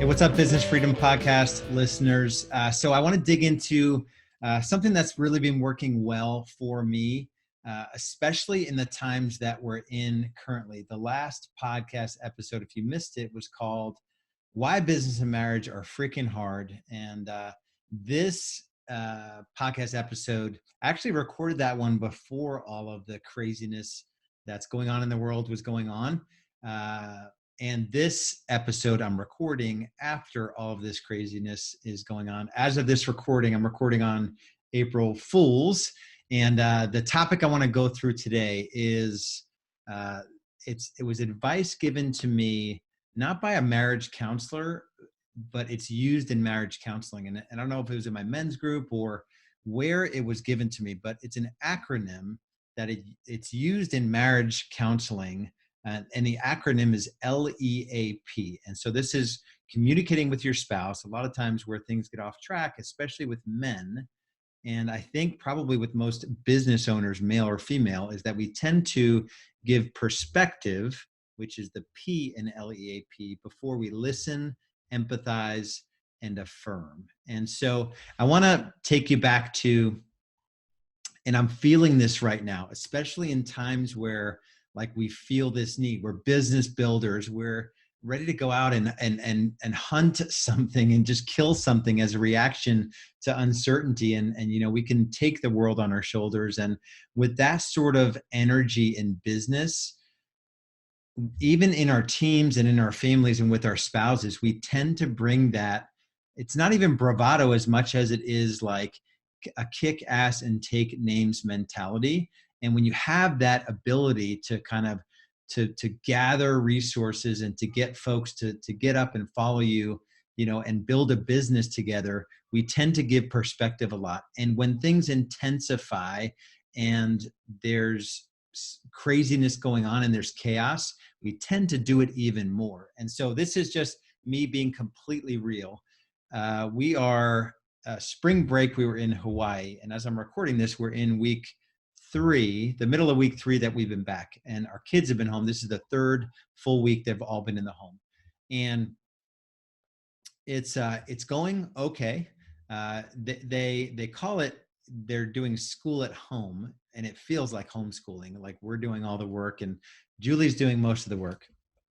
Hey, what's up, Business Freedom Podcast listeners? So I want to dig into something that's really been working well for me, especially in the times that we're in currently. The last podcast episode, if you missed it, was called Why Business and Marriage Are Freaking Hard. And this podcast episode, I actually recorded that one before all of the craziness that's going on in the world was going on. And this episode I'm recording after all of this craziness is going on. As of this recording, I'm recording on April Fools. And the topic I want to go through today is it was advice given to me, not by a marriage counselor, but it's used in marriage counseling. And I don't know if it was in my men's group or where it was given to me, but it's an acronym that it's used in marriage counseling. And the acronym is LEAP. And so this is communicating with your spouse. A lot of times where things get off track, especially with men, and I think probably with most business owners, male or female, is that we tend to give perspective, which is the P in LEAP, before we listen, empathize, and affirm. And so I want to take you back to, and I'm feeling this right now, especially in times where like we feel this need. We're business builders. We're ready to go out and hunt something and just kill something as a reaction to uncertainty. And you know, we can take the world on our shoulders. And with that sort of energy in business, even in our teams and in our families and with our spouses, we tend to bring that. It's not even bravado as much as it is like a kick ass and take names mentality. And when you have that ability to kind of to gather resources and to get folks to get up and follow you, you know, and build a business together, we tend to give perspective a lot. And when things intensify and there's craziness going on and there's chaos, we tend to do it even more. And so this is just me being completely real. We are spring break. We were in Hawaii, and as I'm recording this, we're in week 3, the middle of week 3 that we've been back, and our kids have been home. This is the 3rd full week they've all been in the home, and it's going okay. They call it, they're doing school at home, and it feels like homeschooling. Like we're doing all the work, and Julie's doing most of the work,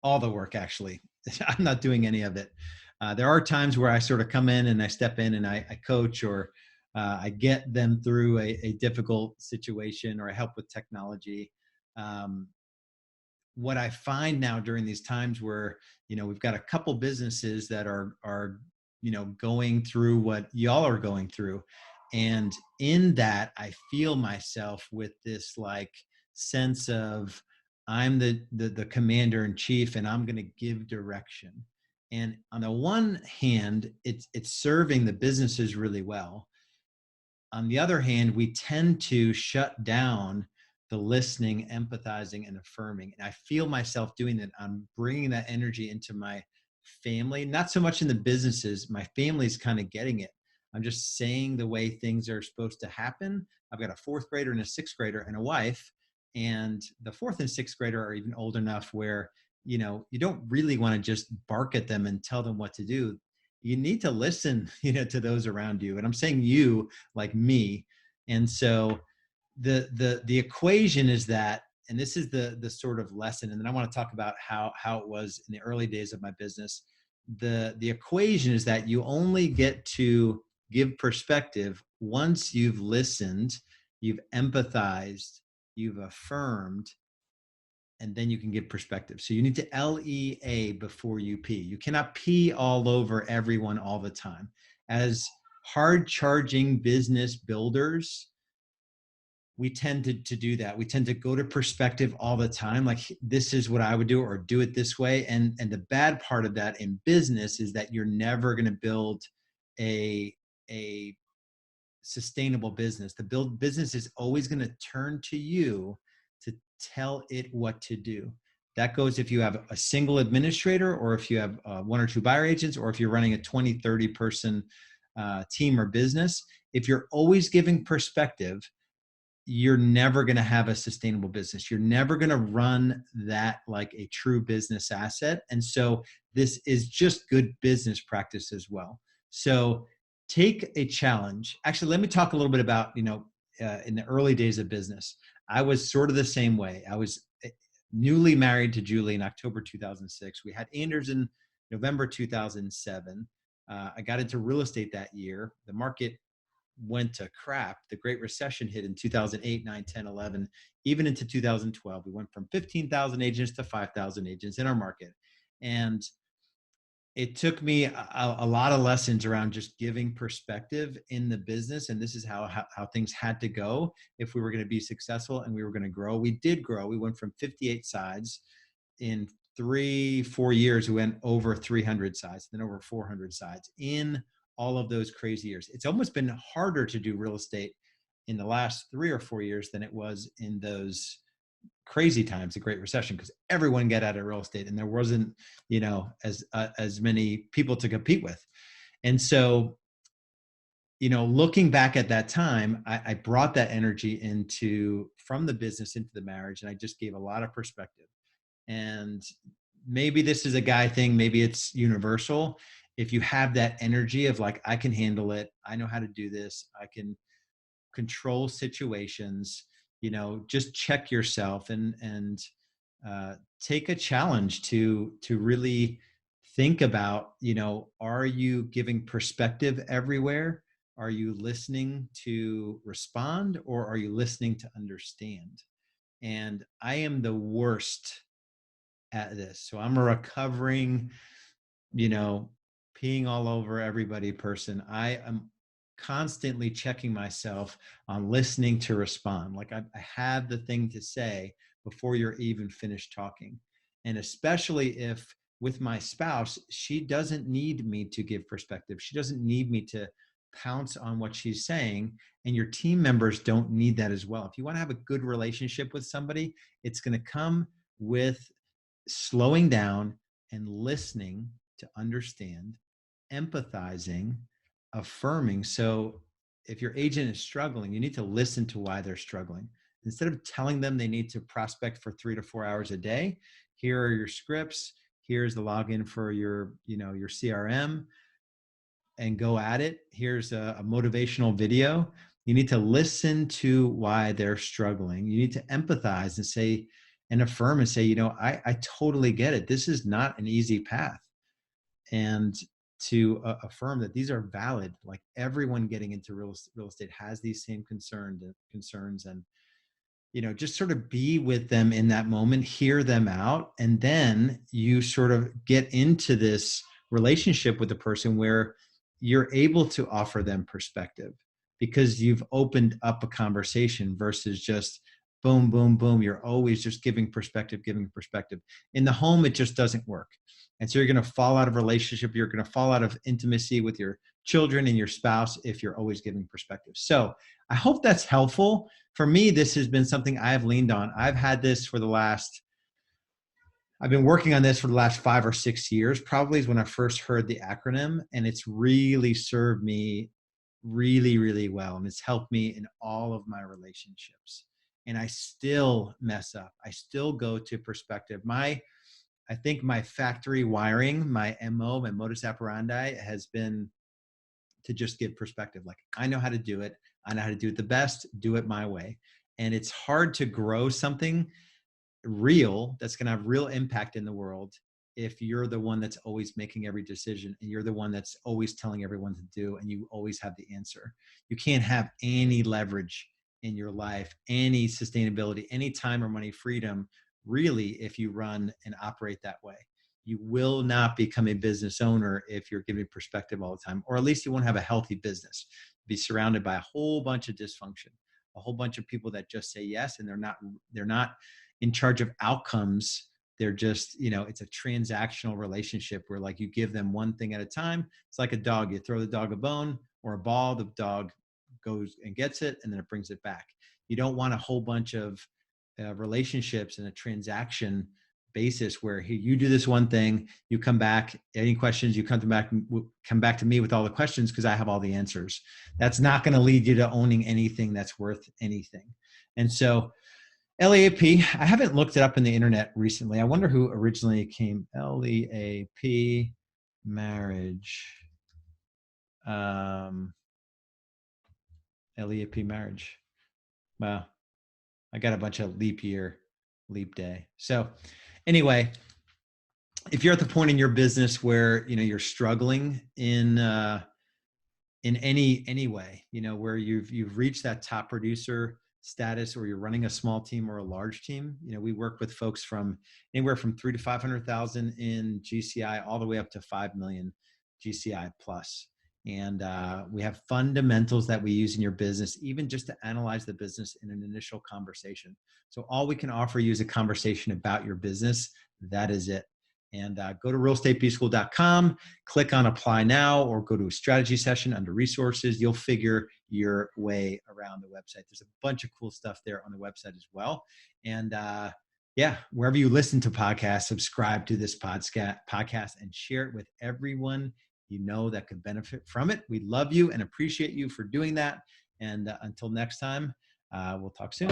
all the work actually. I'm not doing any of it. There are times where I sort of come in and I step in and I coach, or I get them through a difficult situation, or I help with technology. What I find now during these times where, you know, we've got a couple businesses that are, you know, going through what y'all are going through. And in that, I feel myself with this like sense of I'm the commander in chief, and I'm going to give direction. And on the one hand, it's serving the businesses really well. On the other hand, we tend to shut down the listening, empathizing, and affirming. And I feel myself doing that. I'm bringing that energy into my family, not so much in the businesses. My family's kind of getting it. I'm just saying the way things are supposed to happen. I've got a 4th grader and a 6th grader and a wife. And the 4th and 6th grader are even old enough where, you know, you don't really want to just bark at them and tell them what to do. You need to listen, you know, to those around you. And I'm saying you, like me. And so the equation is that, and this is the sort of lesson, and then I want to talk about how it was in the early days of my business. The equation is that you only get to give perspective once you've listened, you've empathized, you've affirmed, and then you can give perspective. So you need to LEA before you P. You cannot P all over everyone all the time. As hard charging business builders, we tend to do that. We tend to go to perspective all the time. Like, this is what I would do, or do it this way. And the bad part of that in business is that you're never going to build a sustainable business. The business is always going to turn to you to tell it what to do. That goes if you have a single administrator, or if you have 1 or 2 buyer agents, or if you're running a 20, 30 person team or business. If you're always giving perspective, you're never going to have a sustainable business. You're never going to run that like a true business asset. And so this is just good business practice as well. So take a challenge. Actually, let me talk a little bit about, in the early days of business, I was sort of the same way. I was newly married to Julie in October 2006. We had Anders in November 2007. I got into real estate that year. The market went to crap. The Great Recession hit in 2008, 9, 10, 11, even into 2012. We went from 15,000 agents to 5,000 agents in our market. And it took me a lot of lessons around just giving perspective in the business. And this is how things had to go if we were going to be successful and we were going to grow. We did grow. We went from 58 sides in 3-4 years. We went over 300 sides, then over 400 sides in all of those crazy years. It's almost been harder to do real estate in the last 3 or 4 years than it was in those crazy times, the Great Recession, because everyone got out of real estate and there wasn't, as many people to compete with. And so, looking back at that time, I brought that energy from the business into the marriage, and I just gave a lot of perspective. And maybe this is a guy thing, maybe it's universal. If you have that energy of like, I can handle it, I know how to do this, I can control situations, just check yourself and take a challenge to really think about, are you giving perspective everywhere? Are you listening to respond, or are you listening to understand? And I am the worst at this. So I'm a recovering, peeing all over everybody person. I am constantly checking myself on listening to respond. Like I have the thing to say before you're even finished talking. And especially if with my spouse, she doesn't need me to give perspective. She doesn't need me to pounce on what she's saying. And your team members don't need that as well. If you want to have a good relationship with somebody, it's going to come with slowing down and listening to understand, empathizing, affirming. So if your agent is struggling, you need to listen to why they're struggling. Instead of telling them they need to prospect for 3 to 4 hours a day, here are your scripts, here's the login for your CRM, and go at it. Here's a motivational video. You need to listen to why they're struggling. You need to empathize and say, and affirm and say, I totally get it. This is not an easy path. And to affirm that these are valid. Like everyone getting into real estate has these same concerns, and just sort of be with them in that moment, hear them out, and then you sort of get into this relationship with the person where you're able to offer them perspective because you've opened up a conversation versus just boom, boom, boom. You're always just giving perspective. In the home, it just doesn't work. And so you're going to fall out of relationship. You're going to fall out of intimacy with your children and your spouse if you're always giving perspective. So I hope that's helpful. For me, this has been something I've leaned on. I've been working on this for the last 5 or 6 years, probably is when I first heard the acronym, and it's really served me really, really well. And it's helped me in all of my relationships. And I still mess up. I still go to perspective. I think my factory wiring, my MO, my modus operandi has been to just give perspective. Like I know how to do it. I know how to do it the best, do it my way. And it's hard to grow something real that's going to have real impact in the world if you're the one that's always making every decision and you're the one that's always telling everyone to do, and you always have the answer. You can't have any leverage in your life, any sustainability, any time or money freedom, really, if you run and operate that way. You will not become a business owner if you're giving perspective all the time, or at least you won't have a healthy business. Be surrounded by a whole bunch of dysfunction, a whole bunch of people that just say yes, and they're not in charge of outcomes. They're just, it's a transactional relationship where like you give them one thing at a time. It's like a dog. You throw the dog a bone or a ball, the dog goes and gets it, and then it brings it back. You don't want a whole bunch of relationships in a transaction basis where you do this one thing, you come back, any questions, you come back to me with all the questions because I have all the answers. That's not going to lead you to owning anything that's worth anything. And so LEAP, I haven't looked it up in the internet recently. I wonder who originally came LEAP marriage. LEAP marriage. Wow. I got a bunch of leap year, leap day. So anyway, if you're at the point in your business where, you're struggling in any way, where you've reached that top producer status, or you're running a small team or a large team, we work with folks from anywhere from 3 to 500,000 in GCI all the way up to 5 million GCI plus. And we have fundamentals that we use in your business, even just to analyze the business in an initial conversation. So all we can offer you is a conversation about your business. That is it. And go to realestatebschool.com, click on apply now, or go to a strategy session under resources. You'll figure your way around the website. There's a bunch of cool stuff there on the website as well. And wherever you listen to podcasts, subscribe to this podcast and share it with everyone you know that could benefit from it. We love you and appreciate you for doing that. And until next time, we'll talk soon.